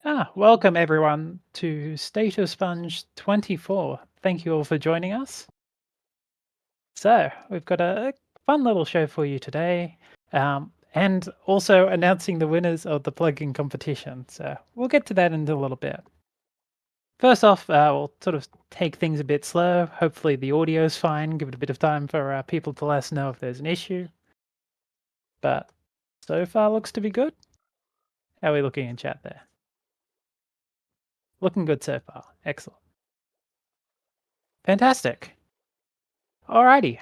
Welcome everyone to State of Sponge 24. Thank you all for joining us. So, we've got a fun little show for you today, and also announcing the winners of the plugin competition. So, we'll get to that in a little bit. First off, we'll sort of take things a bit slow. Hopefully, the audio is fine. Give it a bit of time for people to let us know if there's an issue. But so far, looks to be good. How are we looking in chat there? Looking good so far. Excellent. Fantastic. Alrighty.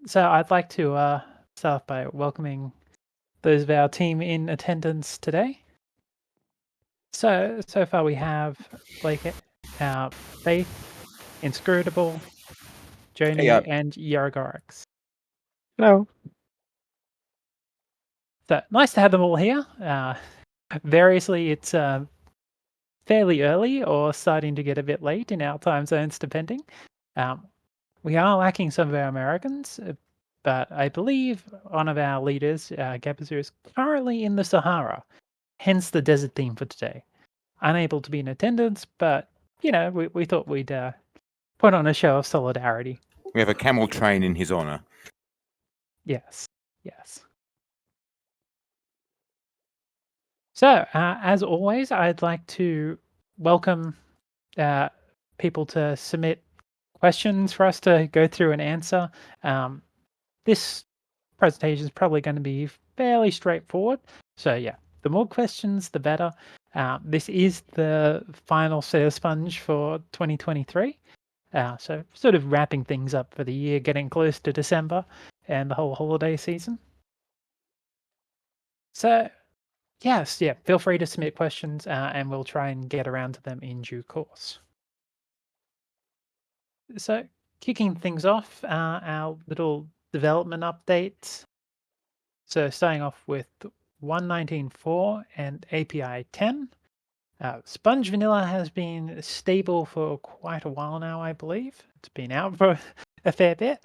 So I'd like to start off by welcoming those of our team in attendance today. So far we have Blake, Faith, Inscrutable, Joni, and Yargarix. Hello. So nice to have them all here. Variously, it's fairly early or starting to get a bit late in our time zones, depending. We are lacking some of our Americans, but I believe one of our leaders, Gabazu, is currently in the Sahara, hence the desert theme for today. Unable to be in attendance, but, we thought we'd put on a show of solidarity. We have a camel train in his honor. Yes. So, as always, I'd like to welcome people to submit questions for us to go through and answer. This presentation is probably going to be fairly straightforward. So yeah, the more questions, the better. This is the final set of Sponge for 2023. So sort of wrapping things up for the year, getting close to December and the whole holiday season. So yes, feel free to submit questions and we'll try and get around to them in due course. So kicking things off, our little development updates. So starting off with 1.19.4 and API 10. Sponge Vanilla has been stable for quite a while now, I believe. It's been out for a fair bit.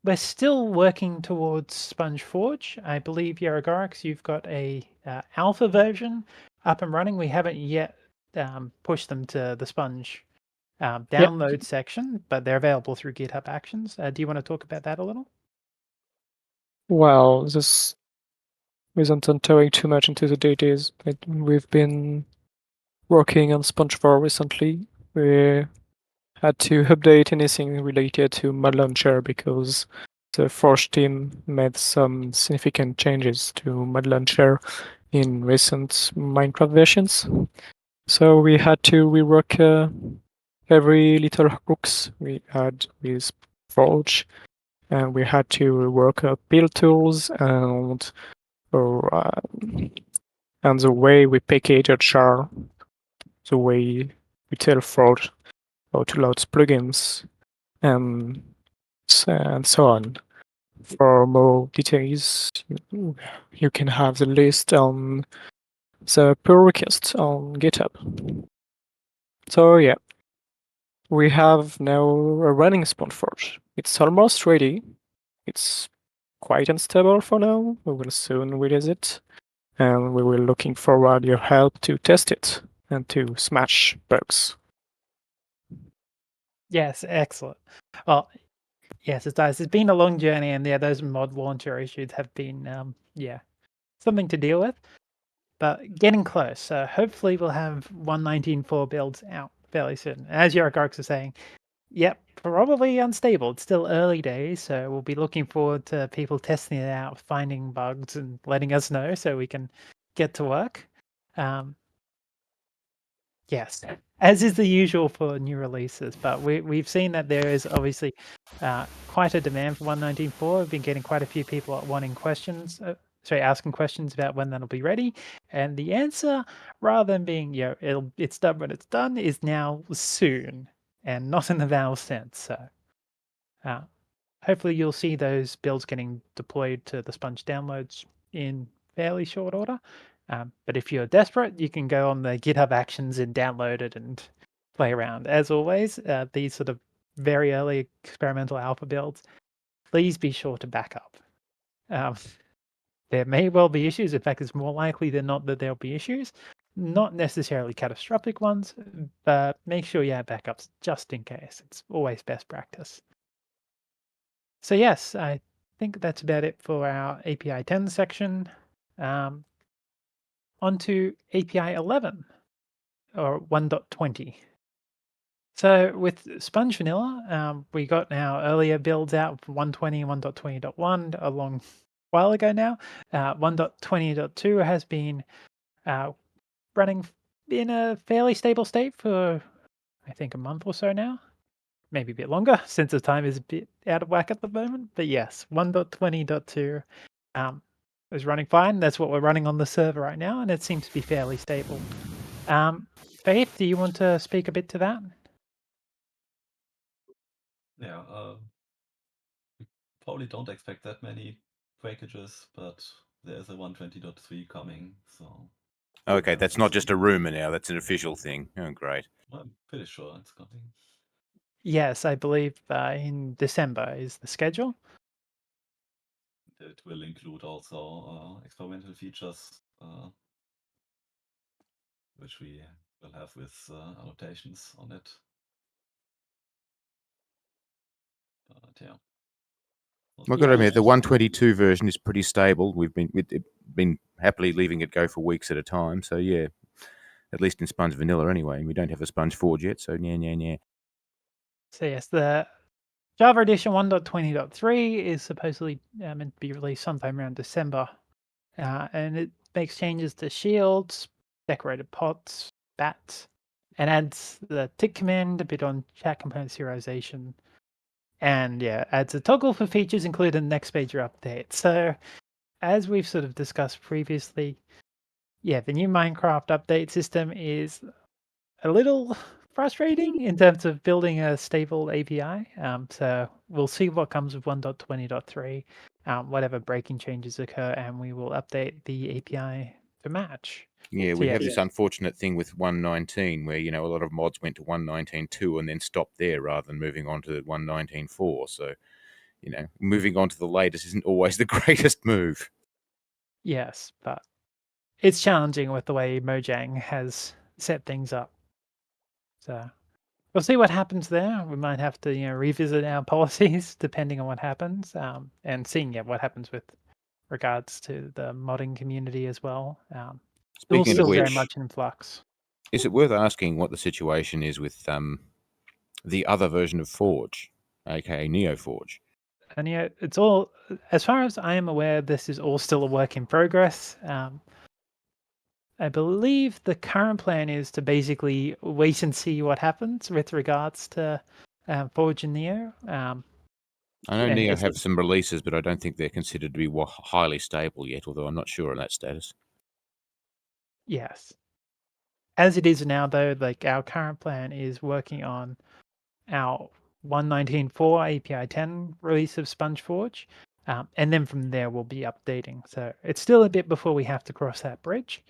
We're still working towards Sponge Forge. I believe, Yaragorix, you've got a alpha version up and running. We haven't yet pushed them to the Sponge download section, but they're available through GitHub Actions. Do you want to talk about that a little? Well, this isn't entering too much into the details, but we've been working on Sponge 4 recently. We had to update anything related to Mod Launcher because the Forge team made some significant changes to Mod Launcher in recent Minecraft versions. So we had to rework every little hooks we had with Forge, and we had to rework build tools and the way we package a jar, the way we tell Forge how to load plugins, and so on. For more details, you can have the list on the pull request on GitHub. So yeah, we have now a running Sponge Forge. It's almost ready. It's quite unstable for now. We will soon release it, and we will looking forward your help to test it and to smash bugs. Yes, excellent. Well, yes, it does. It's been a long journey, and those mod launcher issues have been, something to deal with. But getting close. So hopefully we'll have 1.19.4 builds out fairly soon. As Yaragarx is saying, yep, probably unstable. It's still early days, so we'll be looking forward to people testing it out, finding bugs, and letting us know so we can get to work. Yes, as is the usual for new releases, but we've seen that there is obviously quite a demand for 1.19.4. We've been getting quite a few people wanting questions, asking questions about when that'll be ready, and the answer, rather than being it's done when it's done, is now soon, and not in the Valve sense. So hopefully you'll see those builds getting deployed to the Sponge downloads in fairly short order. But if you're desperate, you can go on the GitHub Actions and download it and play around. As always, these sort of very early experimental alpha builds, please be sure to back up. There may well be issues. In fact, it's more likely than not that there'll be issues. not necessarily catastrophic ones, but make sure you have backups just in case. It's always best practice. So yes, I think that's about it for our API 10 section. On to API 11 or 1.20. So with Sponge Vanilla, we got our earlier builds out for 1.20 and 1.20.1 a long while ago now. 1.20.2 has been running in a fairly stable state for, I think, a month or so now. Maybe a bit longer, since the time is a bit out of whack at the moment. But yes, 1.20.2 is running fine. That's what we're running on the server right now, and it seems to be fairly stable. Faith, do you want to speak a bit to that? Yeah, we probably don't expect that many breakages, but there's a 120.3 coming, so Okay, that's not just a rumor now. That's an official thing. Oh, great. I'm pretty sure it's coming. Yes, I believe in December is the schedule. It will include also experimental features, which we will have with annotations on it. But yeah. I've got to admit, the 122 version is pretty stable. We've been happily leaving it go for weeks at a time. So yeah, at least in Sponge Vanilla anyway. We don't have a Sponge Forge yet, so yeah. So yes, the Java Edition 1.20.3 is supposedly meant to be released sometime around December. And it makes changes to shields, decorated pots, bats, and adds the tick command, a bit on chat component serialization, and yeah, adds a toggle for features included in the next major update. So, as we've sort of discussed previously, yeah, the new Minecraft update system is a little frustrating in terms of building a stable API. So we'll see what comes with 1.20.3, whatever breaking changes occur, and we will update the API to match. Yeah, So we yeah, have this unfortunate thing with 119 where, a lot of mods went to 119.2 and then stopped there rather than moving on to 119.4. So, moving on to the latest isn't always the greatest move. Yes, but it's challenging with the way Mojang has set things up. So we'll see what happens there. We might have to, revisit our policies depending on what happens, and seeing what happens with regards to the modding community as well. It's all Speaking of still very which, much in flux. is it worth asking what the situation is with the other version of Forge, aka NeoForge? And it's all, as far as I am aware, this is all still a work in progress. I believe the current plan is to basically wait and see what happens with regards to Forge and Neo. I know And Neo yes, have some releases, but I don't think they're considered to be highly stable yet, although I'm not sure on that status. yes. As it is now, though, like our current plan is working on our 1.19.4 API 10 release of SpongeForge, and then from there we'll be updating. So it's still a bit before we have to cross that bridge.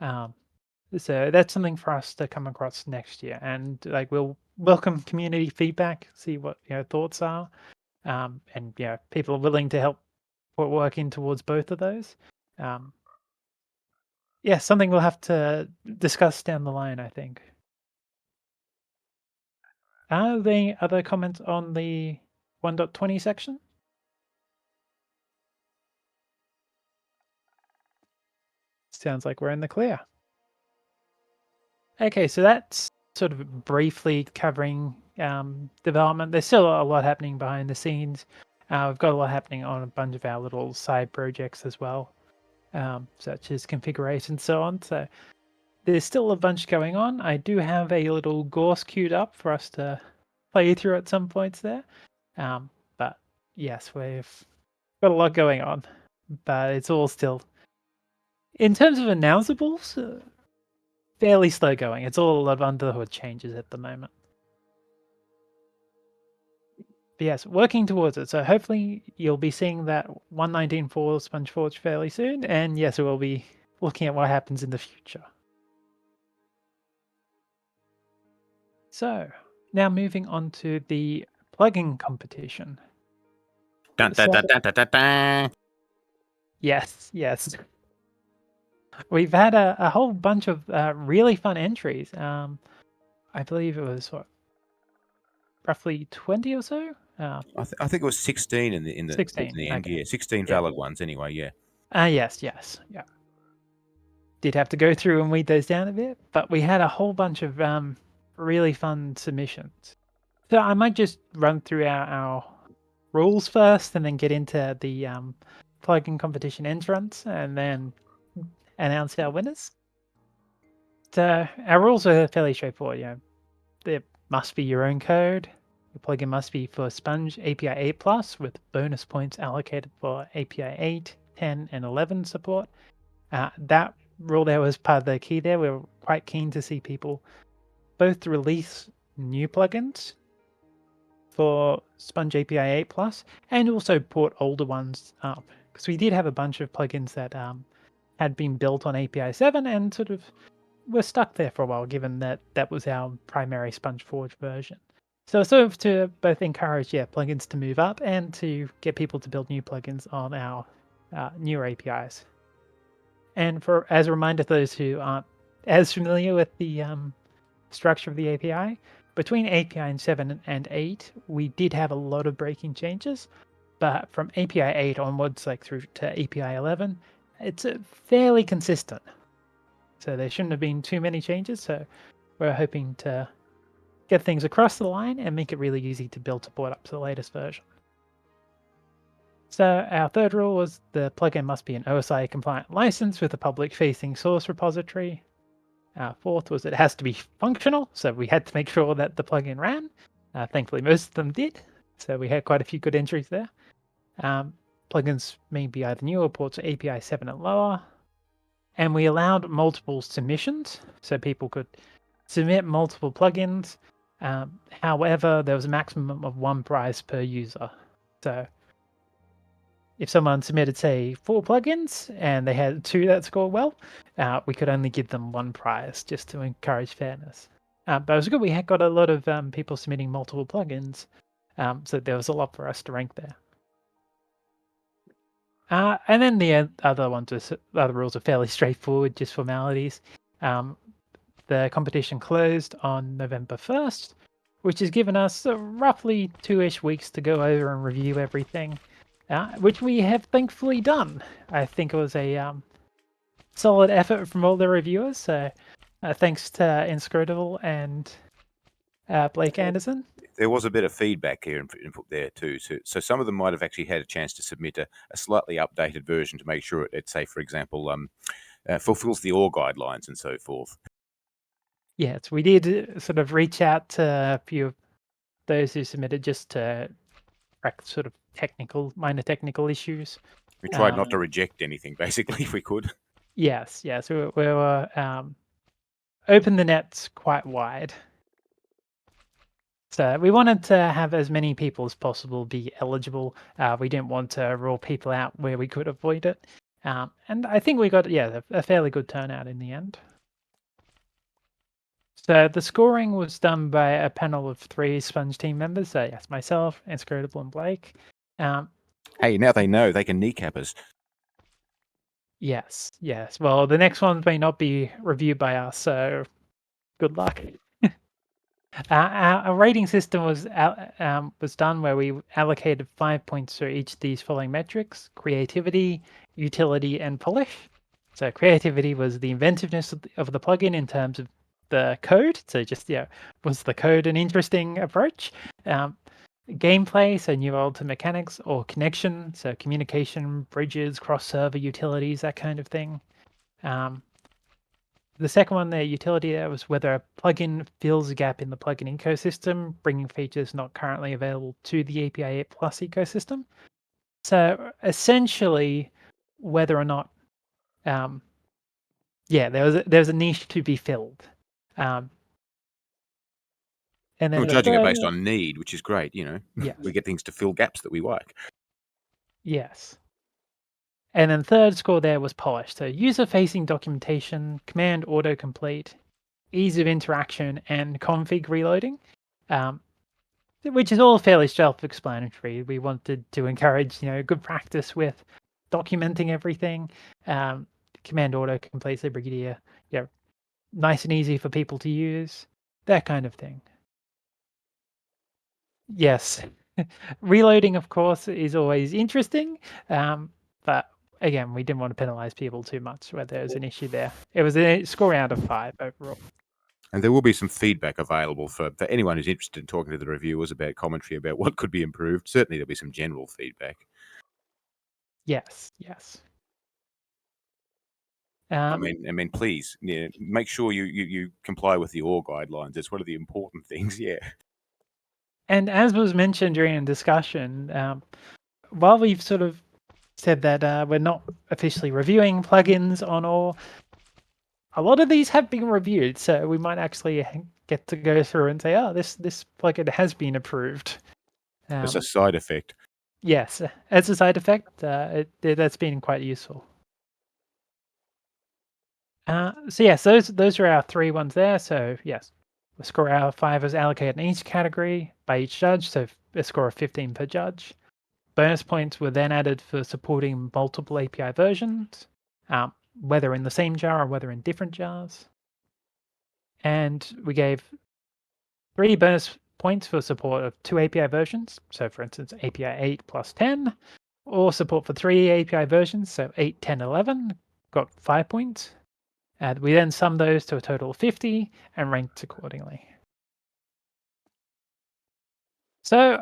So that's something for us to come across next year, and like we'll welcome community feedback, see what thoughts are, and people are willing to help put work in towards both of those. Yeah, something we'll have to discuss down the line, I think. Are there any other comments on the 1.20 section? Sounds like we're in the clear. Okay, so that's sort of briefly covering development. There's still a lot happening behind the scenes. We've got a lot happening on a bunch of our little side projects as well, such as configuration and so on. So there's still a bunch going on. I do have a little Gorse queued up for us to play through at some points there. But yes, we've got a lot going on, but it's all still, in terms of announceables, fairly slow going. It's all a lot of under the hood changes at the moment. But yes, working towards it. So hopefully you'll be seeing that 1.19.4 SpongeForge fairly soon. And yes, we'll be looking at what happens in the future. So now moving on to the plugin competition. Dun, dun, dun, dun, dun, dun, dun. Yes. We've had a whole bunch of really fun entries. I believe it was roughly 20 or so. I think it was 16 in the 16. end. Okay. Yeah, 16 Yeah. valid ones anyway. Yeah. Yes. Yeah. Did have to go through and weed those down a bit, but we had a whole bunch of really fun submissions. So I might just run through our rules first, and then get into the plugin competition entrance, and then announce our winners. So our rules are fairly straightforward. There must be your own code. Your plugin must be for Sponge API 8 Plus, with bonus points allocated for API 8, 10, and 11 support. That rule there was part of the key there. We were quite keen to see people both release new plugins for Sponge API 8 Plus and also port older ones up, because we did have a bunch of plugins that had been built on API 7 and sort of were stuck there for a while, given that that was our primary SpongeForge version. So sort of to both encourage plugins to move up and to get people to build new plugins on our newer APIs. And for as a reminder to those who aren't as familiar with the structure of the API, between API 7 and 8, we did have a lot of breaking changes, but from API 8 onwards, like through to API 11, it's fairly consistent. So there shouldn't have been too many changes. So we're hoping to get things across the line and make it really easy to build support up to the latest version. So our third rule was the plugin must be an OSI compliant license with a public facing source repository. Our fourth was it has to be functional. So we had to make sure that the plugin ran. Thankfully, most of them did. So we had quite a few good entries there. Plugins may be either new or port to API 7 and lower. And we allowed multiple submissions. So people could submit multiple plugins. However, there was a maximum of 1 prize per user. So if someone submitted, say, 4 plugins and they had 2 that scored well, we could only give them 1 prize just to encourage fairness. But it was good. We had got a lot of people submitting multiple plugins, so there was a lot for us to rank there. And then the other rules are fairly straightforward, just formalities. The competition closed on November 1st, which has given us roughly 2-ish weeks to go over and review everything, which we have thankfully done. I think it was a solid effort from all the reviewers. So thanks to Inscrutable and Blake Anderson. There was a bit of feedback here input there too. So some of them might have actually had a chance to submit a slightly updated version to make sure it say, for example, fulfills the OR guidelines and so forth. Yes, we did sort of reach out to a few of those who submitted just to correct sort of minor technical issues. We tried not to reject anything, basically, if we could. Yes. We were open the nets quite wide. So we wanted to have as many people as possible be eligible. We didn't want to rule people out where we could avoid it. And I think we got a fairly good turnout in the end. So the scoring was done by a panel of 3 Sponge team members. So yes, myself, Inscrutable, and Blake. Hey, now they know they can kneecap us. Yes. Well, the next ones may not be reviewed by us, so good luck. Our rating system was done where we allocated 5 points for each of these following metrics: creativity, utility, and polish. So creativity was the inventiveness of the plugin in terms of the code. So just was the code an interesting approach? Gameplay, so new or altered mechanics, or connection, so communication, bridges, cross-server utilities, that kind of thing. The second one, the utility, there was whether a plugin fills a gap in the plugin ecosystem, bringing features not currently available to the API 8 Plus ecosystem. So essentially, whether or not, there was a niche to be filled. And then we're judging it based on need, which is great. Yes. We get things to fill gaps that we like. Yes. And then third score there was polish. So user-facing documentation, command autocomplete, ease of interaction, and config reloading, which is all fairly self-explanatory. We wanted to encourage, good practice with documenting everything, command auto completes the Brigadier, nice and easy for people to use, that kind of thing. Yes. Reloading, of course, is always interesting, but again, we didn't want to penalize people too much where there's an issue there. It was a score out of 5 overall. And there will be some feedback available for anyone who's interested in talking to the reviewers about commentary about what could be improved. Certainly there'll be some general feedback. Yes, yes. I mean, please, make sure you comply with the OR guidelines. It's one of the important things, yeah. And as was mentioned during the discussion, while we've sort of said that we're not officially reviewing plugins on OR, a lot of these have been reviewed, so we might actually get to go through and say, oh, this plugin has been approved. As a side effect. Yes, as a side effect, that's been quite useful. So yes, those are our 3 ones there. So yes, the score out of 5 is allocated in each category by each judge, so a score of 15 per judge. Bonus points were then added for supporting multiple API versions, whether in the same jar or whether in different jars. And we gave 3 bonus points for support of 2 API versions. So for instance, API 8 plus 10, or support for 3 API versions, so 8, 10, 11, got 5 points. We then summed those to a total of 50 and ranked accordingly. So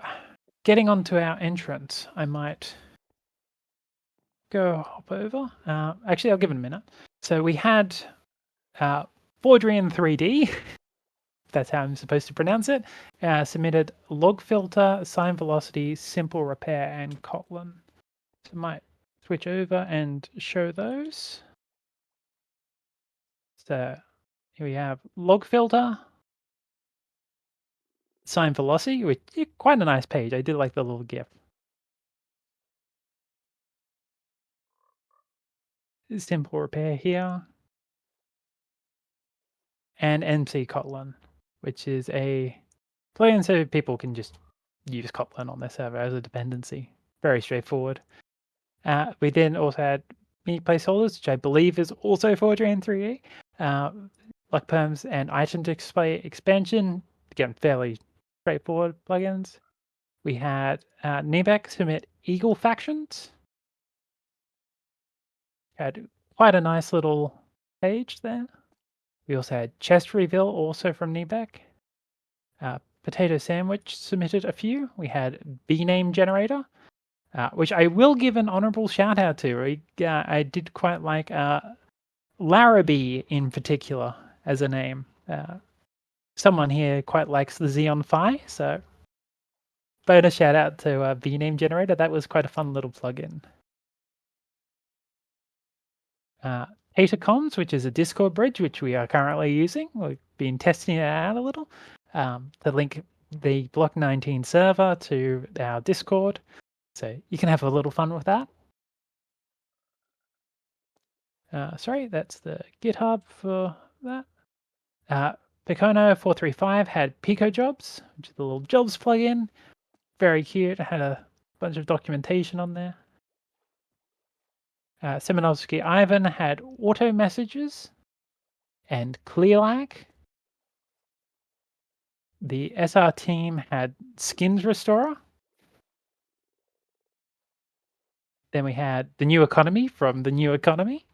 getting onto our entrance, I might go hop over. Actually, I'll give it a minute. So we had Baudrian 3D, if that's how I'm supposed to pronounce it, submitted log filter, sign velocity, simple repair, and Kotlin. So I might switch over and show those. So here we have log filter, sign velocity, which is quite a nice page. I did like the little GIF. Simple repair here. And MC Kotlin, which is a plugin so people can just use Kotlin on their server as a dependency. Very straightforward. We then also had meet placeholders, which I believe is also for Jan3E. Like perms and item display expansion, again, fairly straightforward plugins. We had Nebek submit Eagle factions. Had quite a nice little page there. We also had chest reveal, also from Nebek. Potato Sandwich submitted a few. We had B-name generator, which I will give an honorable shout out to. I did quite like Larrabee in particular as a name. Someone here quite likes the Xeon Phi, so bonus shout out to B-name generator. That was quite a fun little plugin. Tatercoms, which is a Discord bridge, which we are currently using. We've been testing it out a little to link the Block 19 server to our Discord. So you can have a little fun with that. Sorry, that's the GitHub for that. Picono 435 had Pico Jobs, which is the little jobs plugin. Very cute. It had a bunch of documentation on there. Simonovsky Ivan had auto messages and ClearLag. The SR team had Skins Restorer. Then we had the New Economy from the New Economy.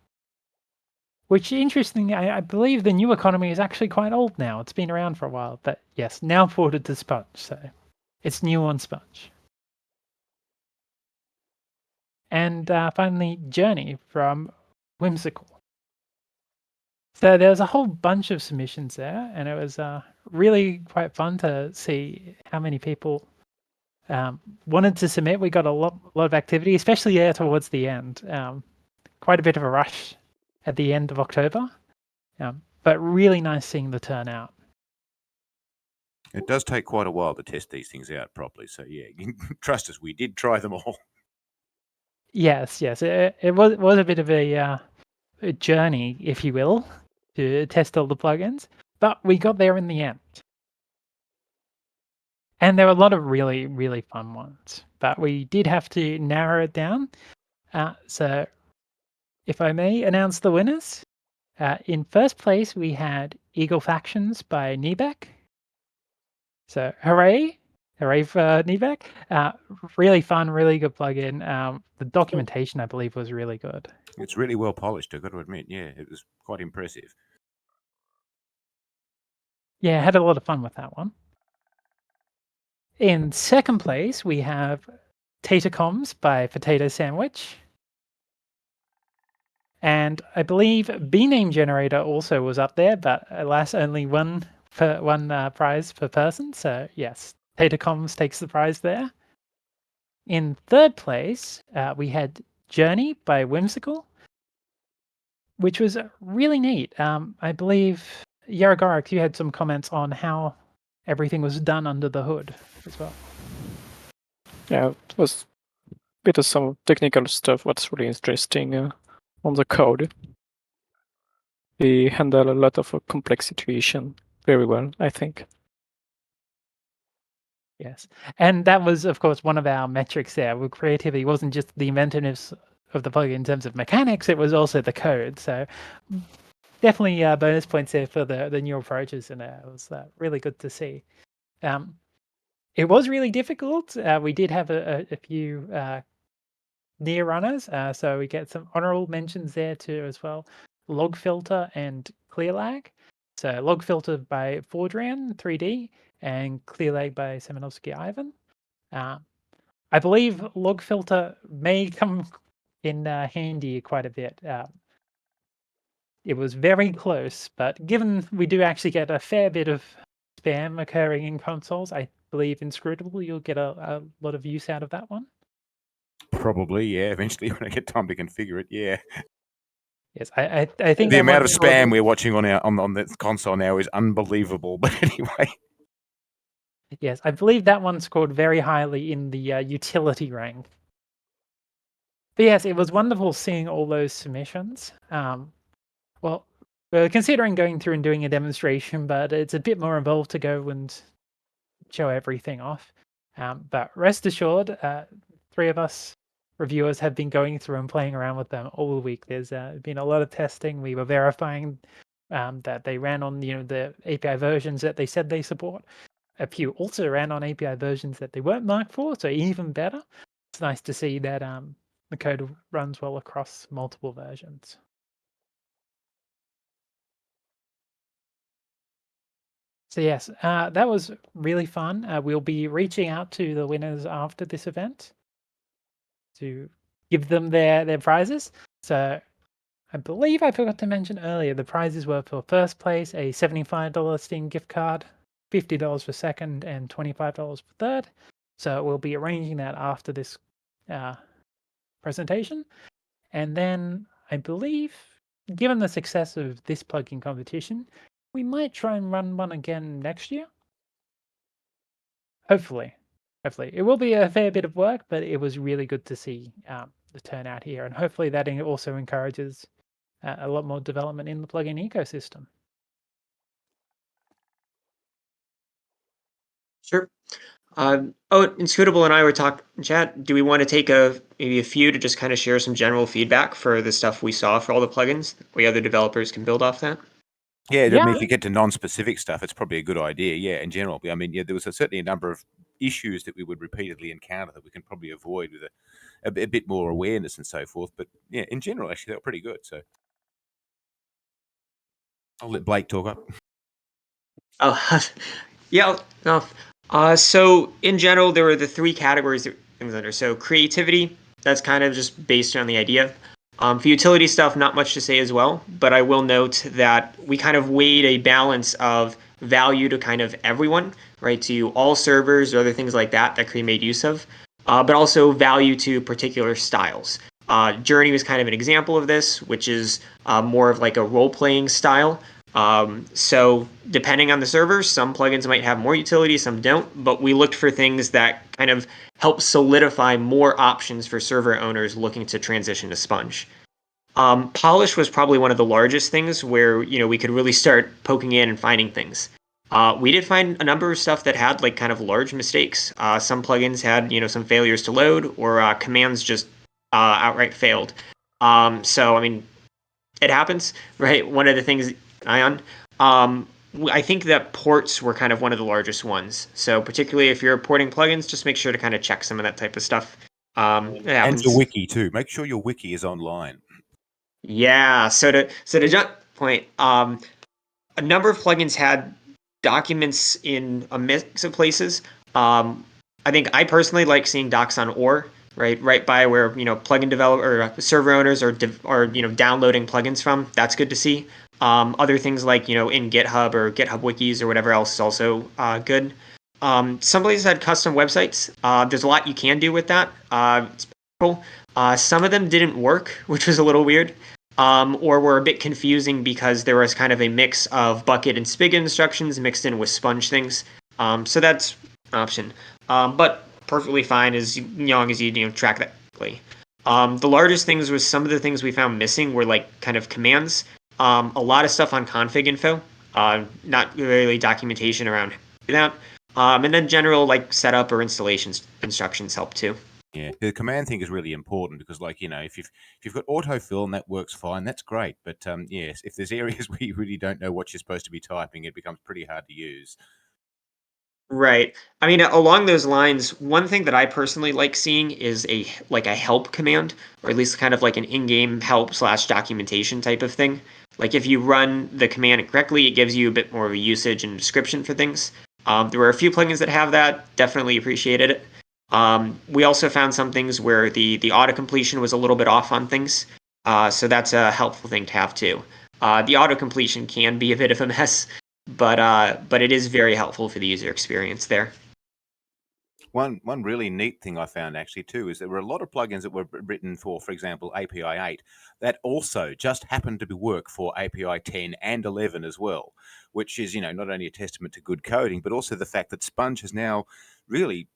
Which, interestingly, I believe the New Economy is actually quite old now. It's been around for a while, but yes, now ported to Sponge, so it's new on Sponge. And finally, Journey from Whimsical. So there was a whole bunch of submissions there, and it was really quite fun to see how many people wanted to submit. We got a lot of activity, especially towards the end. Quite a bit of a rush at the end of October. But really nice seeing the turnout. It does take quite a while to test these things out properly. So yeah, trust us, we did try them all. Yes. It was a bit of a journey, if you will, to test all the plugins, but we got there in the end. And there were a lot of really, really fun ones, but we did have to narrow it down. So if I may announce the winners, in first place we had Eagle Factions by Nebek. So hooray! Hooray for Nebek. Really fun, really good plugin. The documentation, I believe, was really good. It's really well polished, I've got to admit. Yeah, it was quite impressive. Yeah, I had a lot of fun with that one. In second place, we have Tatacoms by Potato Sandwich. And I believe B-Name Generator also was up there, but alas, only one prize per person. So yes, Tatacoms takes the prize there. In third place, we had Journey by Whimsical, which was really neat. I believe, Yaragorix, you had some comments on how everything was done under the hood as well. Yeah, it was a bit of some technical stuff. What's really interesting on the code. They handle a lot of complex situation very well, I think. Yes. And that was, of course, one of our metrics there. With creativity, it wasn't just the inventiveness of the plugin in terms of mechanics, it was also the code. So definitely bonus points there for the new approaches, and it was really good to see. It was really difficult. We did have a few near runners, so we get some honorable mentions there too as well. Log Filter and Clear Lag. So Log Filter by Fordran 3D and Clear Lag by Seminovsky Ivan. I believe Log Filter may come in handy quite a bit. It was very close, but given we do actually get a fair bit of spam occurring in consoles, I believe Inscrutable, you'll get a lot of use out of that one. Probably, yeah. Eventually, when I get time to configure it, yeah. Yes, I think The that amount of one spam we're watching on the console now is unbelievable. But anyway, yes, I believe that one scored very highly in the utility rank. But yes, it was wonderful seeing all those submissions. Well, we're considering going through and doing a demonstration, but it's a bit more involved to go and show everything off. But rest assured, 3 of us reviewers have been going through and playing around with them all week. There's been a lot of testing. We were verifying that they ran on the API versions that they said they support. A few also ran on API versions that they weren't marked for, so even better. It's nice to see that the code runs well across multiple versions. So yes, that was really fun. We'll be reaching out to the winners after this event to give them their prizes. So I believe I forgot to mention earlier, the prizes were for first place, a $75 Steam gift card, $50 for second, and $25 for third. So we'll be arranging that after this presentation. And then I believe, given the success of this plugin competition, we might try and run one again next year. Hopefully. It will be a fair bit of work, but it was really good to see the turnout here. And hopefully that also encourages a lot more development in the plugin ecosystem. Sure. Inscrutable and I were talking in chat. Do we want to take maybe a few to just kind of share some general feedback for the stuff we saw for all the plugins? We other developers can build off that. yeah. I Yeah. mean, if you get to non-specific stuff, it's probably a good idea. Yeah, in general. I mean, yeah, there was certainly a number of issues that we would repeatedly encounter that we can probably avoid with a bit more awareness and so forth. But yeah, in general, actually, they were pretty good. So I'll let Blake talk up. Oh, yeah. No. So in general, there were the 3 categories that things under. So creativity, that's kind of just based on the idea. For utility stuff, not much to say as well, but I will note that we kind of weighed a balance of value to kind of everyone, right? To all servers or other things like that that could be made use of, but also value to particular styles. Journey was kind of an example of this, which is more of like a role-playing style. So depending on the server, some plugins might have more utility, some don't, but we looked for things that kind of help solidify more options for server owners looking to transition to Sponge. Polish was probably one of the largest things where, we could really start poking in and finding things. We did find a number of stuff that had like kind of large mistakes. Some plugins had, some failures to load or commands just outright failed. So I mean, it happens, right? One of the things, Ion, I think that ports were kind of one of the largest ones. So particularly if you're porting plugins, just make sure to kind of check some of that type of stuff. It And happens. your wiki too. Make sure your wiki is online. Yeah. So to jump point, a number of plugins had documents in a mix of places. I think I personally like seeing docs on OR, right by where plugin developer or server owners are downloading plugins from. That's good to see. Other things like in GitHub or GitHub wikis or whatever else is also good. Some places had custom websites. There's a lot you can do with that. It's cool. Some of them didn't work, which was a little weird. Or were a bit confusing because there was kind of a mix of bucket and spigot instructions mixed in with sponge things. So that's an option. But perfectly fine as long as you track that quickly. The largest things was some of the things we found missing were like kind of commands. A lot of stuff on config info, not really documentation around that. And then general like setup or installation instructions help too. Yeah, the command thing is really important because, like, if you've got autofill and that works fine, that's great. But yes, if there's areas where you really don't know what you're supposed to be typing, it becomes pretty hard to use. Right. I mean, along those lines, one thing that I personally like seeing is a help command, or at least kind of like an in-game help / documentation type of thing. Like if you run the command correctly, it gives you a bit more of a usage and description for things. There were a few plugins that have that. Definitely appreciated it. We also found some things where the auto completion was a little bit off on things. So that's a helpful thing to have too. The auto completion can be a bit of a mess, but it is very helpful for the user experience there. One really neat thing I found actually too is there were a lot of plugins that were written for example, API 8 that also just happened to work for API 10 and 11 as well, which is not only a testament to good coding, but also the fact that Sponge has now really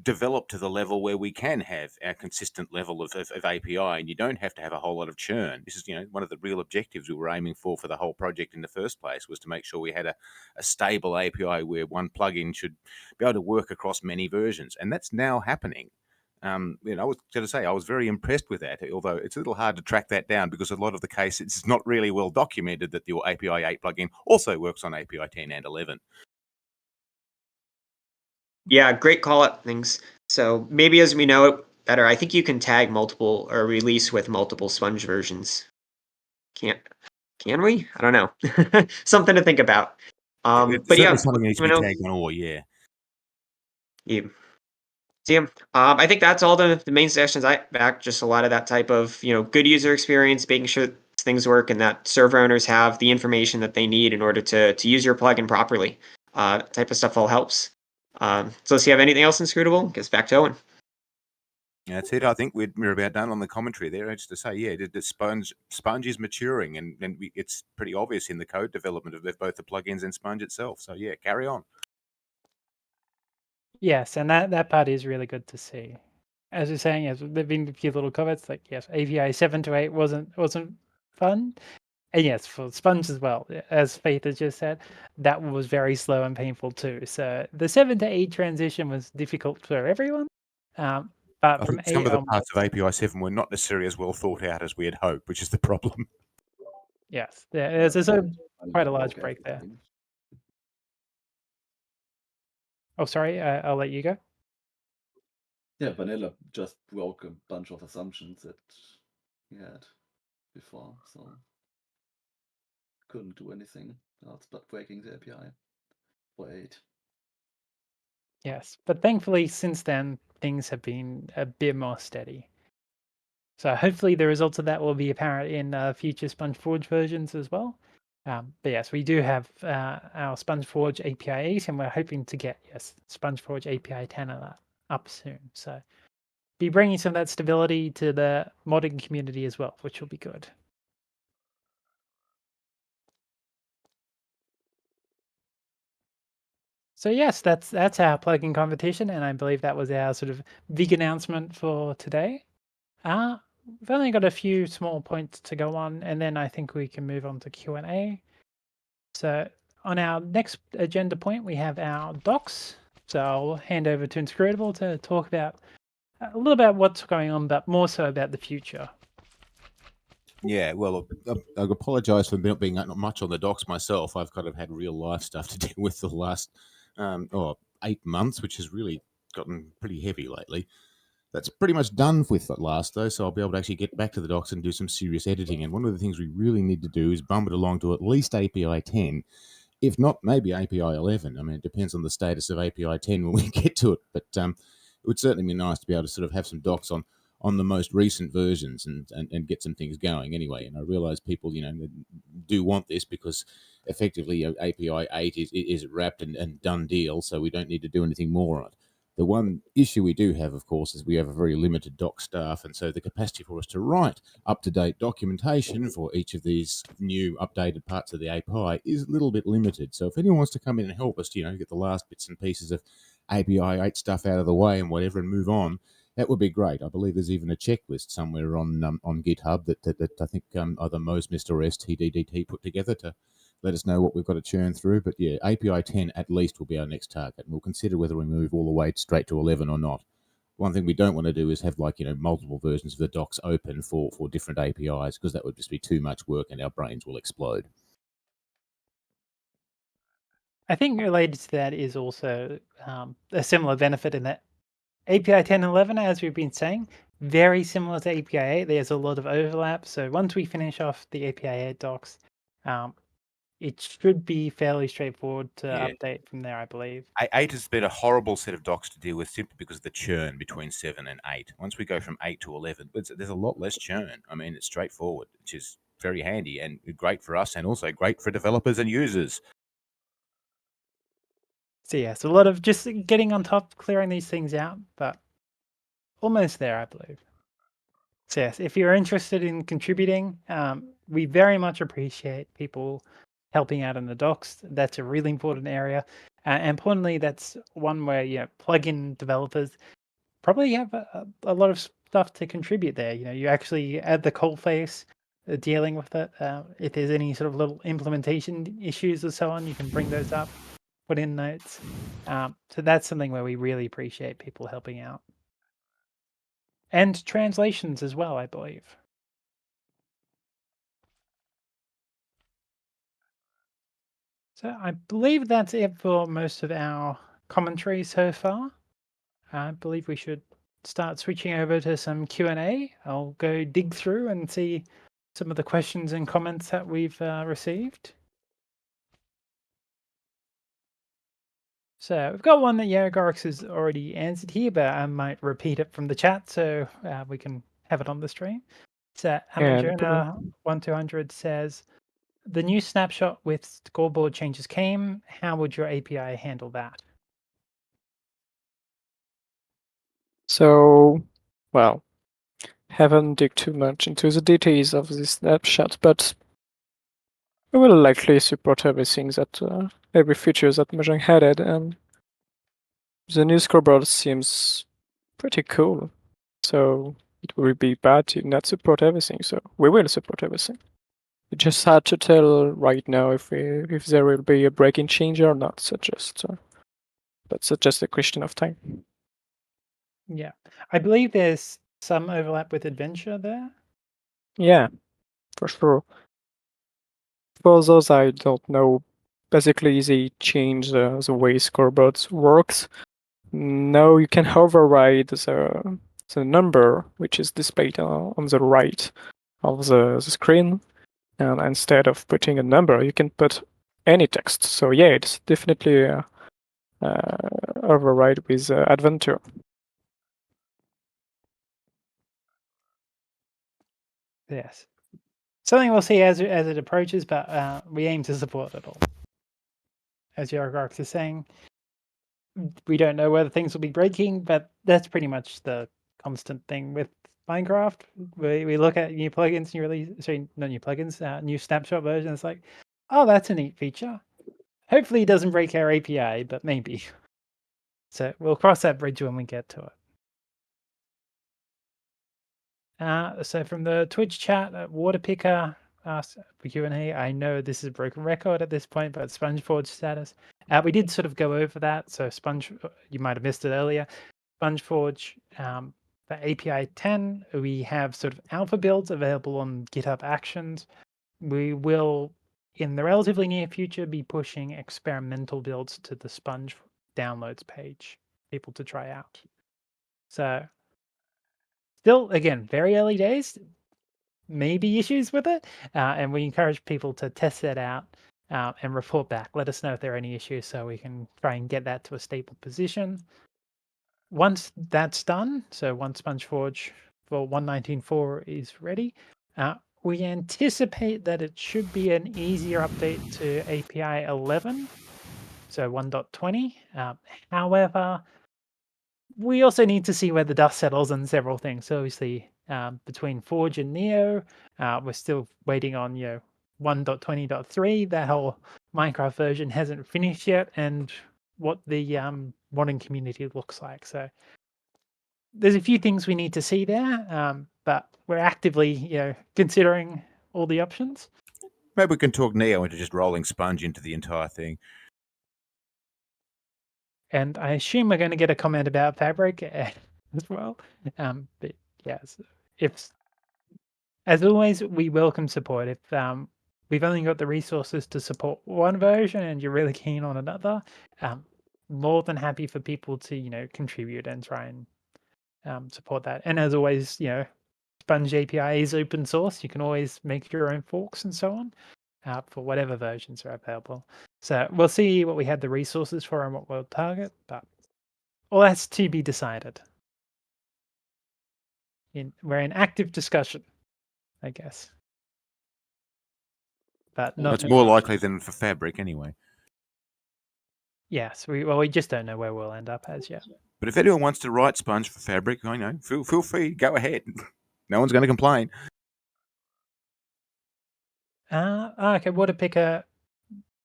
developed to the level where we can have our consistent level of API, and you don't have to have a whole lot of churn. This is one of the real objectives we were aiming for the whole project in the first place, was to make sure we had a stable API where one plugin should be able to work across many versions, and that's now happening. I was going to say I was very impressed with that, although it's a little hard to track that down because a lot of the cases it's not really well documented that your API 8 plugin also works on API 10 and 11. Yeah, great call out things. So maybe as we know it better, I think you can tag multiple or release with multiple Sponge versions. Can we? I don't know. Something to think about. It's But certainly yeah, something that needs to be tagged on all, yeah. Yeah. See, I think that's all the main sessions I back. Just a lot of that type of good user experience, making sure things work, and that server owners have the information that they need in order to use your plugin properly. That type of stuff all helps. So, if you have anything else inscrutable, gets back to Owen. Yeah, that's it. I think we're about done on the commentary there. Just to say, yeah, the Sponge is maturing, and it's pretty obvious in the code development of both the plugins and Sponge itself. So yeah, carry on. Yes, and that part is really good to see. As you're saying, yes, there've been a few little comments like, yes, API 7 to 8 wasn't fun. And yes, for Sponge as well, as Faith has just said, that was very slow and painful too. So the 7 to 8 transition was difficult for everyone. But I from think some 8 of the onwards, parts of API 7 were not necessarily as well thought out as we had hoped, which is the problem. yes, there's quite a large break there. Oh, sorry, I'll let you go. Yeah, vanilla just broke a bunch of assumptions that we had before, so couldn't do anything else but breaking the API for 8. Yes, but thankfully since then things have been a bit more steady. So hopefully the results of that will be apparent in future SpongeForge versions as well. But yes, we do have our SpongeForge API 8, and we're hoping to get SpongeForge API 10 up soon. So be bringing some of that stability to the modding community as well, which will be good. So yes, that's our plugin competition, and I believe that was our sort of big announcement for today. We've only got a few small points to go on, and then I think we can move on to Q&A. So on our next agenda point, we have our docs. So I'll hand over to Inscrutable to talk about a little about what's going on, but more so about the future. Yeah, well, I apologise for not being not much on the docks myself. I've kind of had real life stuff to deal with the last 8 months, which has really gotten pretty heavy lately. That's pretty much done with at last, though, so I'll be able to actually get back to the docks and do some serious editing. And one of the things we really need to do is bump it along to at least API 10, if not maybe API 11. I mean, it depends on the status of API 10 when we get to it, but it would certainly be nice to be able to sort of have some docs on the most recent versions and get some things going anyway. And I realize people, do want this because effectively API 8 is wrapped and done deal, so we don't need to do anything more on it. The one issue we do have, of course, is we have a very limited doc staff, and so the capacity for us to write up-to-date documentation for each of these new updated parts of the API is a little bit limited. So if anyone wants to come in and help us, get the last bits and pieces of API 8 stuff out of the way and whatever and move on, that would be great. I believe there's even a checklist somewhere on GitHub that I think either Mosmist or STDDT put together to let us know what we've got to churn through. But yeah, API 10 at least will be our next target, and we'll consider whether we move all the way straight to 11 or not. One thing we don't want to do is have multiple versions of the docs open for different APIs, because that would just be too much work and our brains will explode. I think related to that is also a similar benefit in that API 10 and 11, as we've been saying, very similar to API 8. There's a lot of overlap. So once we finish off the API 8 docs, it should be fairly straightforward to update from there, I believe. 8 has been a horrible set of docs to deal with simply because of the churn between 7 and 8. Once we go from 8 to 11, there's a lot less churn. I mean, it's straightforward, which is very handy and great for us and also great for developers and users. So yeah, so a lot of just getting on top, clearing these things out, but almost there, I believe. So yes, if you're interested in contributing, we very much appreciate people helping out in the docs. That's a really important area. And importantly, that's one where plugin developers probably have a lot of stuff to contribute there. You actually add the cold face, dealing with it. If there's any sort of little implementation issues or so on, you can bring those up, put in notes. So that's something where we really appreciate people helping out. And translations as well, I believe. So I believe that's it for most of our commentary so far. I believe we should start switching over to some Q&A. I'll go dig through and see some of the questions and comments that we've received. So we've got one that Yarogorix has already answered here, but I might repeat it from the chat so we can have it on the stream. So Amajona1200 says, the new snapshot with scoreboard changes came. How would your API handle that? So, well, haven't dig too much into the details of this snapshot, but we will likely support everything that every feature that Mojang added, and the new scoreboard seems pretty cool. So it would be bad to not support everything. So we will support everything. It's just hard to tell right now if there will be a breaking change or not. So that's just a question of time. Yeah, I believe there's some overlap with Adventure there. Yeah, for sure. For those I don't know, basically they change the way scoreboards works. Now you can override the number which is displayed on the right of the screen, and instead of putting a number, you can put any text. So yeah, it's definitely override with Adventure. Yes, something we'll see as it approaches, but we aim to support it all. As Yarogorix is saying, we don't know whether things will be breaking, but that's pretty much the constant thing with Minecraft. We look at new plugins, new snapshot versions. It's like, oh, that's a neat feature. Hopefully it doesn't break our API, but maybe. So we'll cross that bridge when we get to it. So from the Twitch chat, Waterpicker asked for Q&A. I know this is a broken record at this point, but SpongeForge status. We did sort of go over that. So you might have missed it earlier. SpongeForge For API 10, we have sort of alpha builds available on GitHub Actions. We will, in the relatively near future, be pushing experimental builds to the Sponge downloads page, people to try out. So still, again, very early days, maybe issues with it. And we encourage people to test that out and report back. Let us know if there are any issues so we can try and get that to a stable position. Once that's done, so once SpongeForge for 1.19.4 is ready, we anticipate that it should be an easier update to API 11, so 1.20. However, we also need to see where the dust settles on several things. So obviously, between Forge and Neo, we're still waiting on 1.20.3. That whole Minecraft version hasn't finished yet, and what the modding community looks like. So there's a few things we need to see there, but we're actively considering all the options. Maybe we can talk Neo into just rolling Sponge into the entire thing. And I assume we're going to get a comment about Fabric as well. But yes, if as always, we welcome support. If we've only got the resources to support one version and you're really keen on another, more than happy for people to contribute and try and support that. And as always, Sponge API is open source. You can always make your own forks and so on for whatever versions are available. So we'll see what we have the resources for and what we'll target, but all that's to be decided. We're in active discussion, I guess. But not That's more likely than for Fabric anyway. Yes, we just don't know where we'll end up as yet. But if anyone wants to write Sponge for Fabric, feel free, go ahead. No one's going to complain. Okay, Waterpicker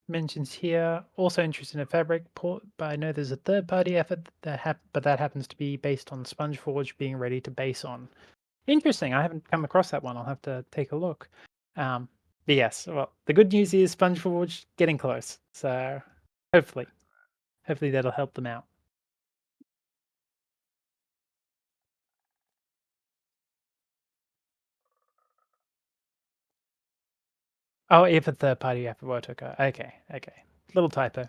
mentions here, also interested in a Fabric port, but I know there's a third-party effort but that happens to be based on SpongeForge being ready to base on. Interesting. I haven't come across that one. I'll have to take a look. But yes, well, the good news is SpongeForge getting close. So hopefully that'll help them out. Oh, if a third-party effort were to occur. Okay. Little typo.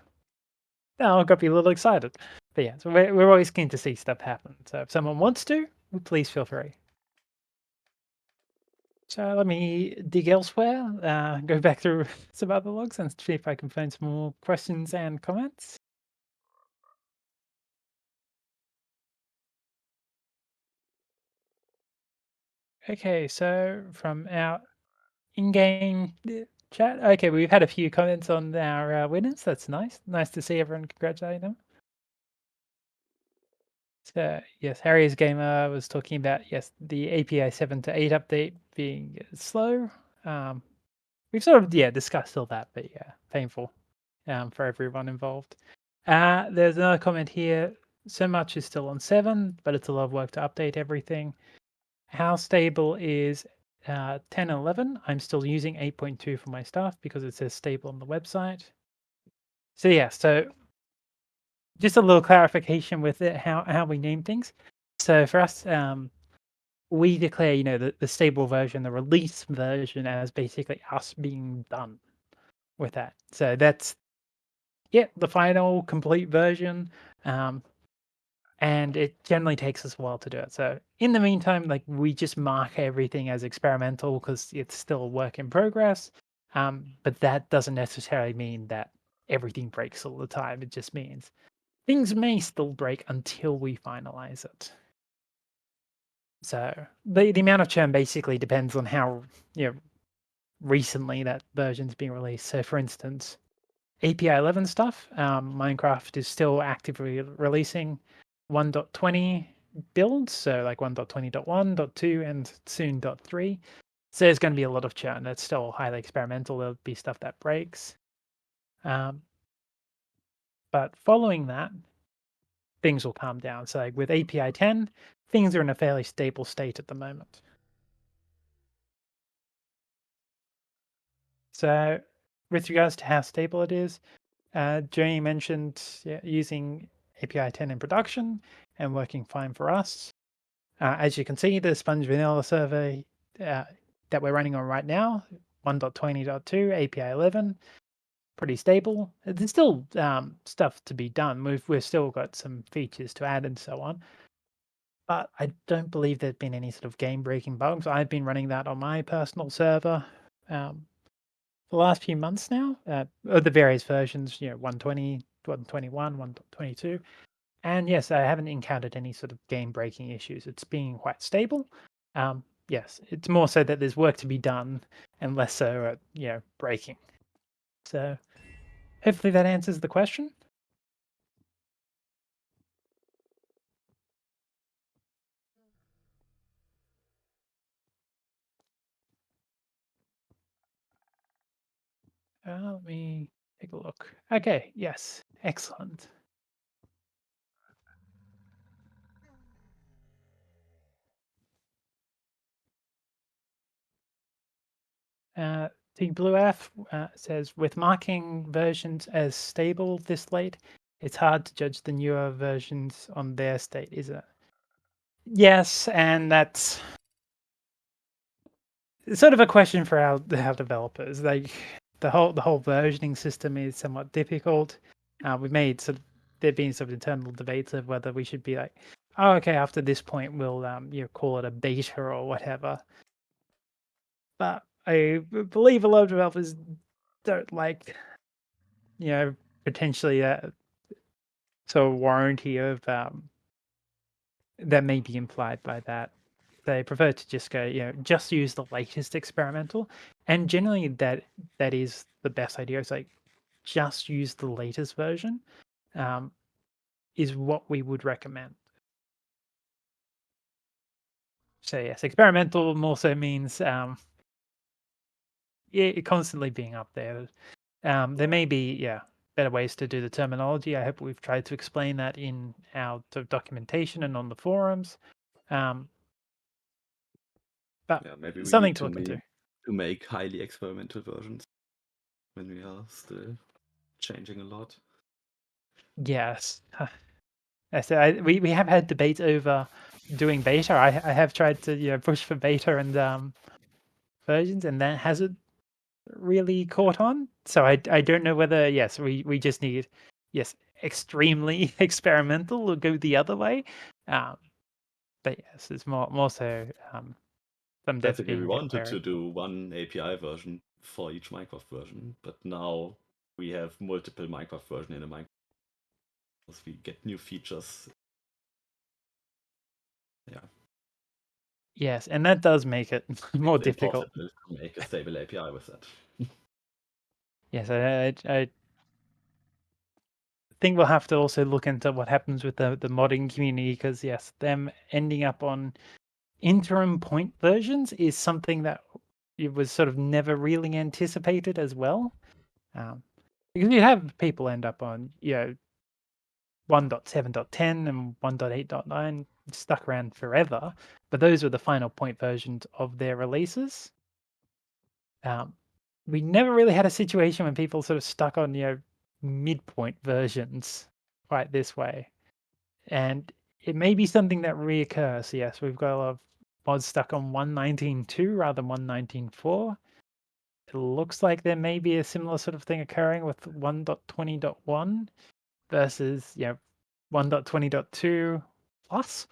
No, I got me a little excited. But yeah, so we're always keen to see stuff happen. So if someone wants to, please feel free. So let me dig elsewhere, go back through some other logs and see if I can find some more questions and comments. Okay, so from our in-game chat, okay, we've had a few comments on our winners. That's nice. Nice to see everyone congratulating them. So yes, Harry's Gamer was talking about the API 7 to 8 update being slow. We've sort of discussed all that, but painful for everyone involved. There's another comment here. So much is still on 7, but it's a lot of work to update everything. How stable is 10 and 11? I'm still using 8.2 for my stuff because it says stable on the website. So so just a little clarification with it, how we name things. So for us, we declare, the stable version, the release version, as basically us being done with that. So that's the final complete version. And it generally takes us a while to do it. So in the meantime, we just mark everything as experimental because it's still a work in progress. But that doesn't necessarily mean that everything breaks all the time. It just means things may still break until we finalize it. So the amount of churn basically depends on how recently that version's being released. So for instance, API 11 stuff, Minecraft is still actively releasing 1.20 builds, so like 1.20.1, 2, and soon 3. So there's going to be a lot of churn. That's still highly experimental. There'll be stuff that breaks. But following that, things will calm down. So with API 10, things are in a fairly stable state at the moment. So with regards to how stable it is, Journey mentioned using API 10 in production and working fine for us. As you can see, the Sponge Vanilla server that we're running on right now, 1.20.2, API 11, pretty stable. There's still stuff to be done. We've still got some features to add and so on. But I don't believe there's been any sort of game-breaking bugs. I've been running that on my personal server for the last few months now, of the various versions, 120, 121, 1.22. And yes, I haven't encountered any sort of game-breaking issues. It's been quite stable. Yes, it's more so that there's work to be done and less so at, breaking. So hopefully that answers the question. Let me take a look. Okay, yes, excellent. Team Blue F says, with marking versions as stable this late, it's hard to judge the newer versions on their state, is it? Yes, and that's sort of a question for our developers. Like the whole versioning system is somewhat difficult. We've made there've been sort of internal debates of whether we should be like, oh, okay, after this point we'll call it a beta or whatever. But I believe a lot of developers don't like, potentially that sort of warranty of that may be implied by that. They prefer to just go, just use the latest experimental, and generally that is the best idea. It's like just use the latest version, is what we would recommend. So yes, experimental more so means constantly being up there. There may be better ways to do the terminology. I hope we've tried to explain that in our sort of documentation and on the forums. But Yeah, maybe we something need to look into. to make highly experimental versions when we are still changing a lot. Yes. So we have had debates over doing beta. I have tried to push for beta and versions, and that hasn't really caught on. So I don't know whether we just need extremely experimental or go the other way. But yes, it's more so some devs Basically, being we a bit wanted wary. to do one API version for each Minecraft version, but now we have multiple Minecraft versions in a Minecraft. We get new features. Yeah. Yes, and that does make it more It's difficult. impossible to make a stable API with that. Yes, I think we'll have to also look into what happens with the modding community, because yes, them ending up on interim point versions is something that it was sort of never really anticipated as well. Because you have people end up on 1.7.10 and 1.8.9 stuck around forever, but those were the final point versions of their releases. We never really had a situation when people sort of stuck on midpoint versions quite this way, and it may be something that reoccurs. Yes, we've got a lot of mods stuck on 1.19.2 rather than 1.19.4. It looks like there may be a similar sort of thing occurring with 1.20.1 versus 1.20.2 plus.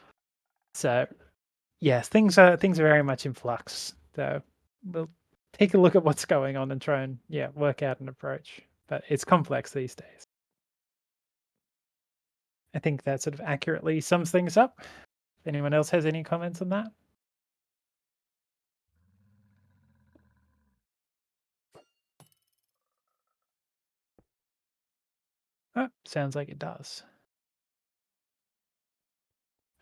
So yes, things are very much in flux. So we'll take a look at what's going on and try and work out an approach. But it's complex these days. I think that sort of accurately sums things up. If anyone else has any comments on that? Oh, sounds like it does.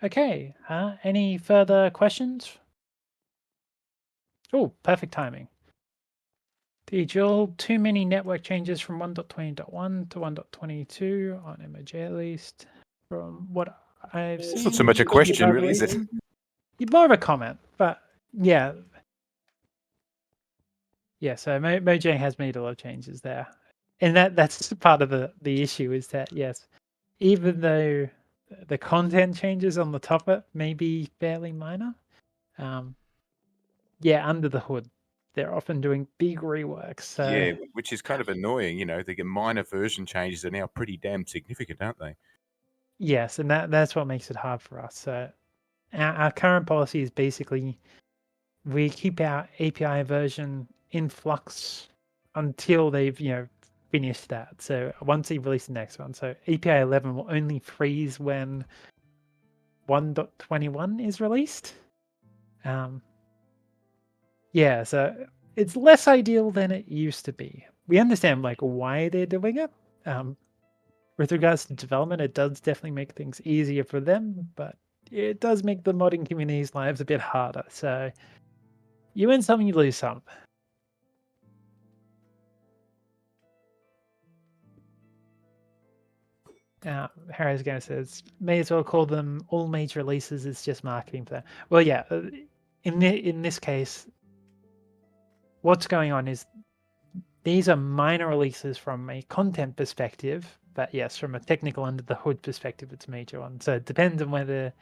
Okay, any further questions? Oh, perfect timing. Joel, too many network changes from 1.20.1 to 1.22 on MOJ at least. From what I've seen. It's not so much a question, really, is it? More of a comment, but yeah. Yeah, so Mojang has made a lot of changes there. And that's part of the issue is that, yes, even though the content changes on the top of it may be fairly minor. Yeah, under the hood, they're often doing big reworks. So Yeah, which is kind of annoying. The minor version changes are now pretty damn significant, aren't they? yes, and that's what makes it hard for us. So our current policy is basically we keep our API version in flux until they've finished that. So once they release the next one, so API 11 will only freeze when 1.21 is released. Yeah, so it's less ideal than it used to be. We understand why they're doing it. With regards to development, it does definitely make things easier for them, but it does make the modding community's lives a bit harder. So you win some, you lose some. Harry's going to says, may as well call them all major releases. It's just marketing for them. Well, yeah, in this case, what's going on is these are minor releases from a content perspective, but yes, from a technical under the hood perspective, it's a major one. So it depends on whether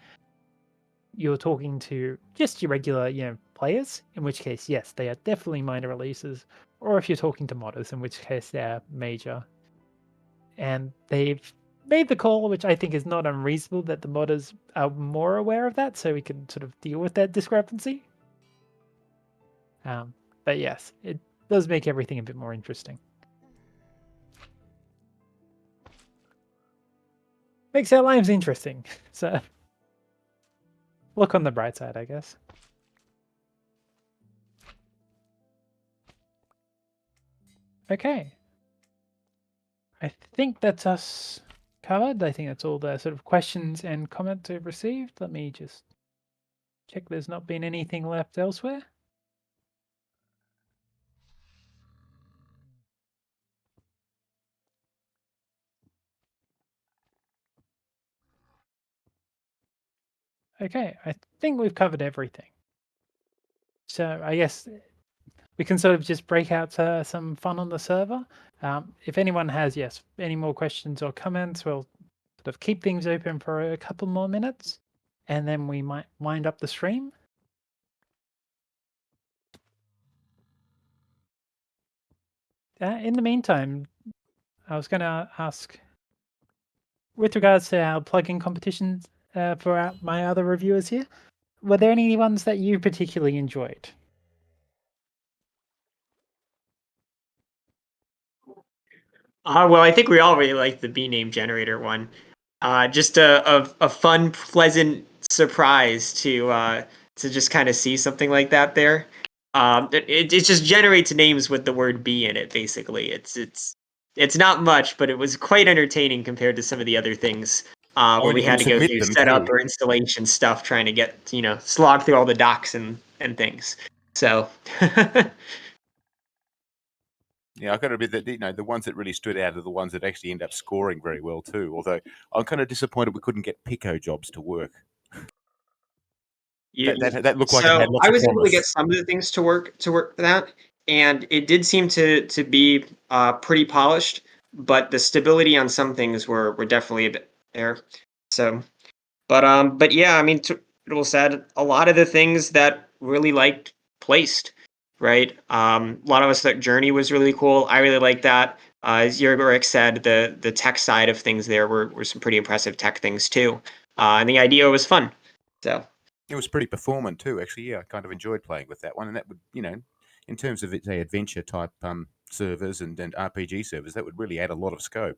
you're talking to just your regular, players, in which case, yes, they are definitely minor releases, or if you're talking to modders, in which case they're major. And they've made the call, which I think is not unreasonable, that the modders are more aware of that, so we can sort of deal with that discrepancy. But yes, it does make everything a bit more interesting. Makes our lives interesting. So look on the bright side, I guess. Okay. I think that's us covered. I think that's all the sort of questions and comments we've received. Let me just check there's not been anything left elsewhere. Okay, I think we've covered everything. So I guess we can sort of just break out some fun on the server. If anyone has, any more questions or comments, we'll sort of keep things open for a couple more minutes, and then we might wind up the stream. In the meantime, I was going to ask, with regards to our plugin competitions for my other reviewers here, were there any ones that you particularly enjoyed? Well, I think we all really liked the B name generator one. Just a fun, pleasant surprise to just kind of see something like that there. It just generates names with the word B in it. Basically, it's not much, but it was quite entertaining compared to some of the other things Oh, where and we you had can to go submit through them setup too. or installation stuff, trying to get slog through all the docs and things. So. Yeah, I got to admit that the ones that really stood out are the ones that actually end up scoring very well too. Although I'm kind of disappointed we couldn't get Pico jobs to work. That looked like it had So lots I of was able to promise. get some of the things to work for that, and it did seem to be pretty polished, but the stability on some things were definitely a bit there. So, but yeah, I mean, it will said a lot of the things that really liked placed, right? A lot of us thought Journey was really cool. I really like that. As Yurick said, the tech side of things there were some pretty impressive tech things too, and the idea was fun. So. It was pretty performant too, actually. Yeah, I kind of enjoyed playing with that one, and that would, in terms of its adventure type servers and RPG servers, that would really add a lot of scope.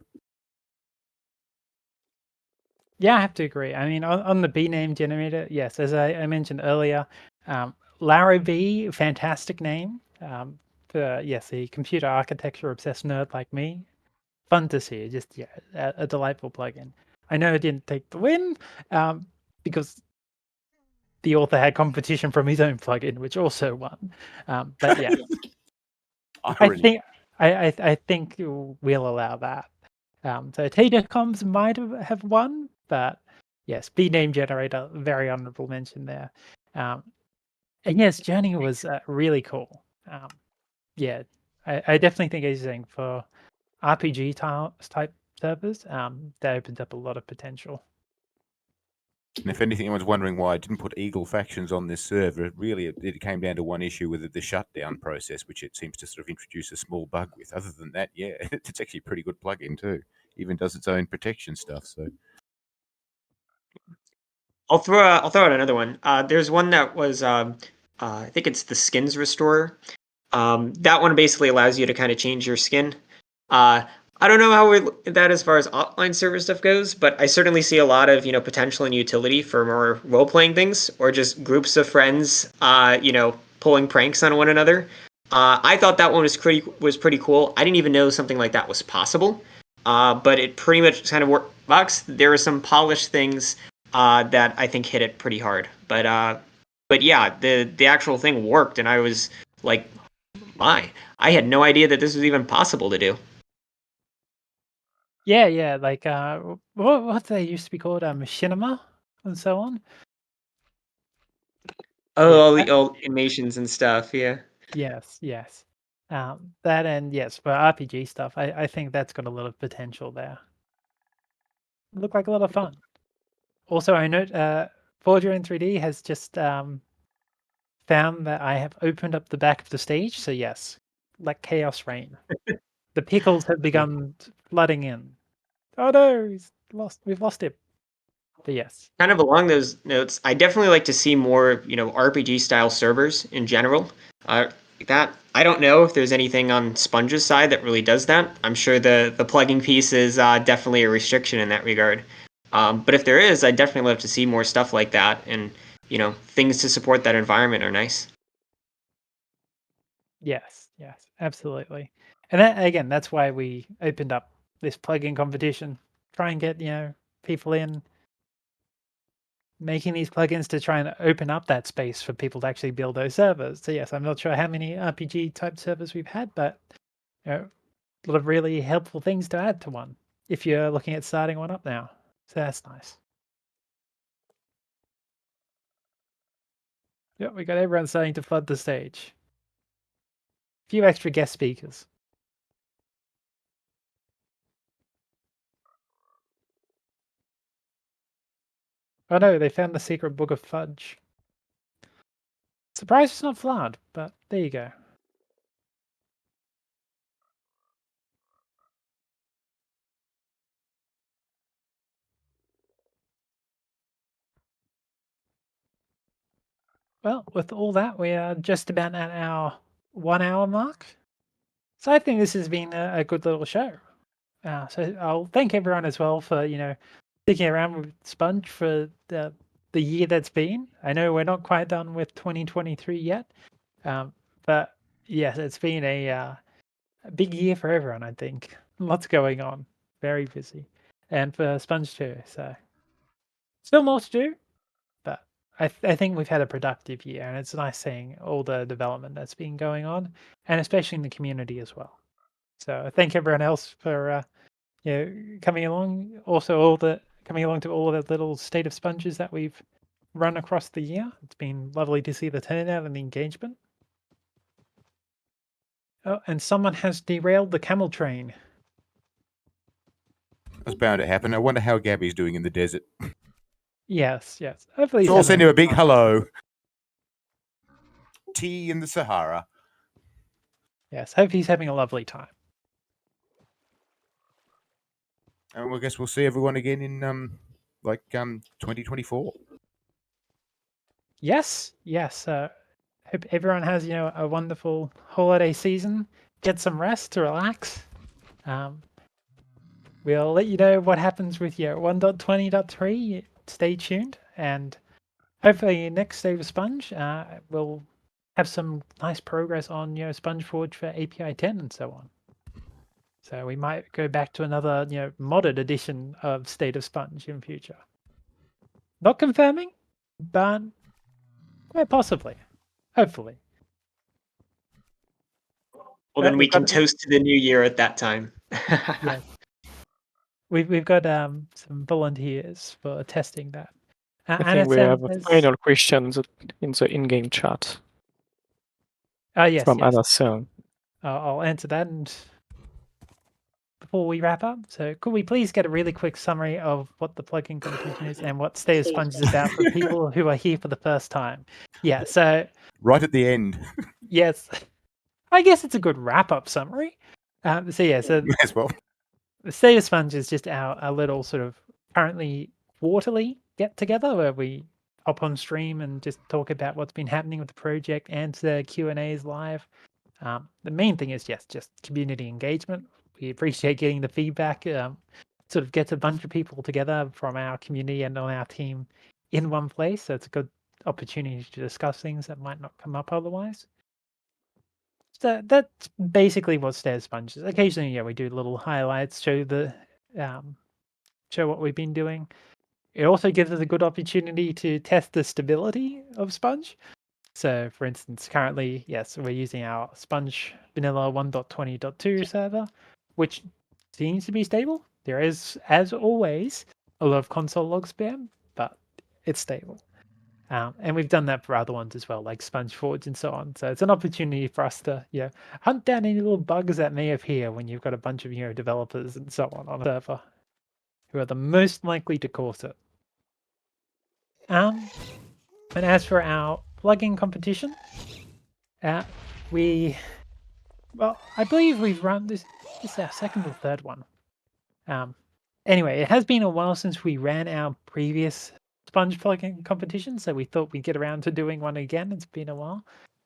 Yeah, I have to agree. I mean, on the B name generator, yes, as I mentioned earlier, Larry B, fantastic name. For yes, a computer architecture obsessed nerd like me, fun to see. Just a delightful plugin. I know it didn't take the win, because the author had competition from his own plugin, which also won. But yeah, Irony. I think we'll allow that. So Tatacoms might have won, but yes, B name generator, very honorable mention there. And yes, Journey was really cool. Yeah, I definitely think, as you're saying, for RPG type servers, that opens up a lot of potential. And if anyone's wondering why I didn't put Eagle factions on this server, it came down to one issue with the shutdown process, which it seems to sort of introduce a small bug with. Other than that, yeah, it's actually a pretty good plugin too. Even does its own protection stuff. So I'll throw out another one. There's one that was I think it's the skins restorer. That one basically allows you to kind of change your skin. I don't know how that as far as offline server stuff goes, but I certainly see a lot of potential and utility for more role playing things or just groups of friends, pulling pranks on one another. I thought that one was pretty cool. I didn't even know something like that was possible, but it pretty much kind of works. There were some polished things that I think hit it pretty hard, but yeah, the actual thing worked, and I was like, I had no idea that this was even possible to do. Yeah, like what they used to be called, machinima and so on. Oh, Yeah. all the old animations and stuff, yeah. Yes. That, and yes, for RPG stuff, I think that's got a lot of potential there. Look like a lot of fun. Also, I note Forger in 3D has just found that I have opened up the back of the stage. So yes, like chaos rain. The pickles have begun flooding in. Oh no, we've lost him. But yes. Kind of along those notes, I definitely like to see more, RPG style servers in general. That I don't know if there's anything on Sponge's side that really does that. I'm sure the plugging piece is definitely a restriction in that regard. But if there is, I'd definitely love to see more stuff like that, and things to support that environment are nice. Yes, absolutely. And that, again, that's why we opened up this plugin competition. Try and get, people in making these plugins to try and open up that space for people to actually build those servers. So yes, I'm not sure how many RPG type servers we've had, but a lot of really helpful things to add to one if you're looking at starting one up now. So that's nice. Yeah, we got everyone starting to flood the stage. A few extra guest speakers. Oh no, they found the secret book of fudge. Surprised it's not flood, but there you go. Well, with all that, we are just about at our 1 hour mark. So I think this has been a good little show. So I'll thank everyone as well for, sticking around with Sponge for the year that's been. I know we're not quite done with 2023 yet, but yes, it's been a big year for everyone, I think. Lots going on. Very busy. And for Sponge too, so still more to do, but I think we've had a productive year, and it's nice seeing all the development that's been going on, and especially in the community as well. So thank everyone else for coming along. Also, coming along to all of the little state of sponges that we've run across the year. It's been lovely to see the turnout and the engagement. Oh, and someone has derailed the camel train. that's bound to happen. I wonder how Gabby's doing in the desert. Yes. Hopefully, So I'll send him a big hello. Tea in the Sahara. Yes, hope he's having a lovely time. And I guess we'll see everyone again in 2024. Yes. Hope everyone has a wonderful holiday season. Get some rest to relax. We'll let you know what happens with your 1.20.3. Stay tuned, and hopefully next State of Sponge, we'll have some nice progress on Sponge Forge for API 10 and so on. So we might go back to another modded edition of State of Sponge in future. Not confirming, but quite possibly, hopefully. Well, then we can toast to the new year at that time. Yes. We've got some volunteers for testing that. I think we have a final questions in the in-game chat. Yes. From Anderson. I'll answer that, and before we wrap up. So could we please get a really quick summary of what the plugin competition is and what State of Sponge is about for people who are here for the first time? Yeah, so Right at the end. yes, I guess it's a good wrap-up summary. So yeah, so May as well. the State of Sponge is just our little sort of currently quarterly get-together where we hop on stream and just talk about what's been happening with the project, answer Q&As live. The main thing is, yes, just community engagement. We appreciate getting the feedback. Sort of gets a bunch of people together from our community and on our team in one place. So it's a good opportunity to discuss things that might not come up otherwise. So that's basically what State of Sponge is. Occasionally, yeah, we do little highlights, show what we've been doing. It also gives us a good opportunity to test the stability of Sponge. So, for instance, currently, yes, we're using our Sponge Vanilla 1.20.2 server, which seems to be stable. There is, as always, a lot of console log spam, but it's stable. And we've done that for other ones as well, like Sponge Forge and so on. So it's an opportunity for us to, hunt down any little bugs that may appear when you've got a bunch of developers and so on a server who are the most likely to cause it. And as for our plugin competition, I believe we've run this is our second or third one. Anyway, it has been a while since we ran our previous Sponge plugin competition, so we thought we'd get around to doing one again. It's been a while.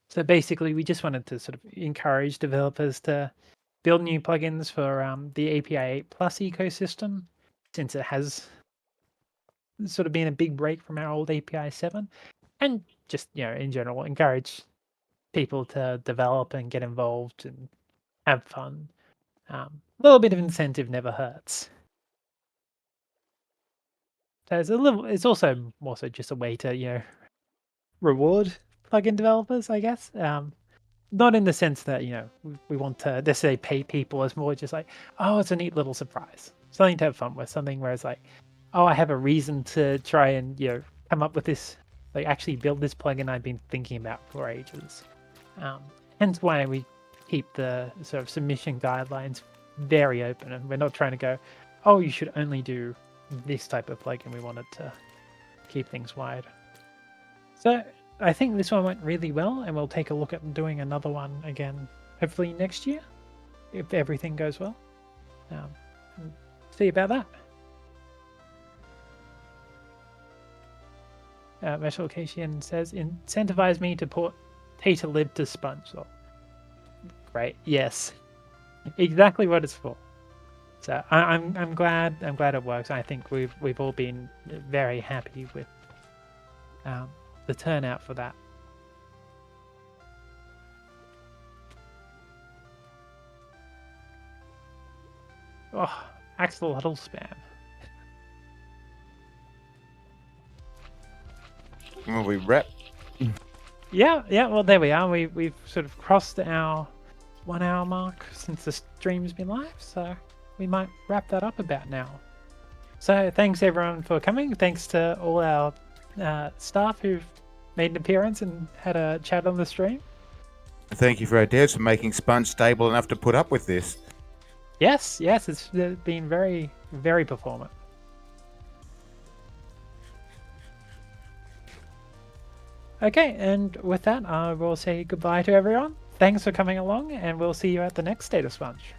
So basically, we just wanted to sort of encourage developers to build new plugins for the API 8 Plus ecosystem, since it has sort of been a big break from our old API 7, and just in general encourage people to develop and get involved and have fun. A little bit of incentive never hurts. So it's also more so just a way to reward plugin developers, I guess. Not in the sense that we want to necessarily pay people. As more just like, oh, it's a neat little surprise, something to have fun with, something where it's like, oh, I have a reason to try and come up with this, like actually build this plugin I've been thinking about for ages. Hence why we keep the sort of submission guidelines very open, and we're not trying to go, oh, you should only do this type of plugin. We wanted to keep things wide. So I think this one went really well, and we'll take a look at doing another one again, hopefully next year, if everything goes well. See about that. Metal Cation says, incentivize me to port Tater-lib to Sponge. Oh, great, yes, exactly what it's for. So I'm glad it works. I think we've all been very happy with the turnout for that. Oh, axolotl spam. Well, we wrap. Yeah. Well, there we are. We've sort of crossed our 1 hour mark since the stream's been live, so we might wrap that up about now. So thanks everyone for coming. Thanks to all our staff who've made an appearance and had a chat on the stream. Thank you for our devs for making Sponge stable enough to put up with this. Yes, it's been very, very performant. Okay, and with that, I will say goodbye to everyone. Thanks for coming along, and we'll see you at the next State of Sponge.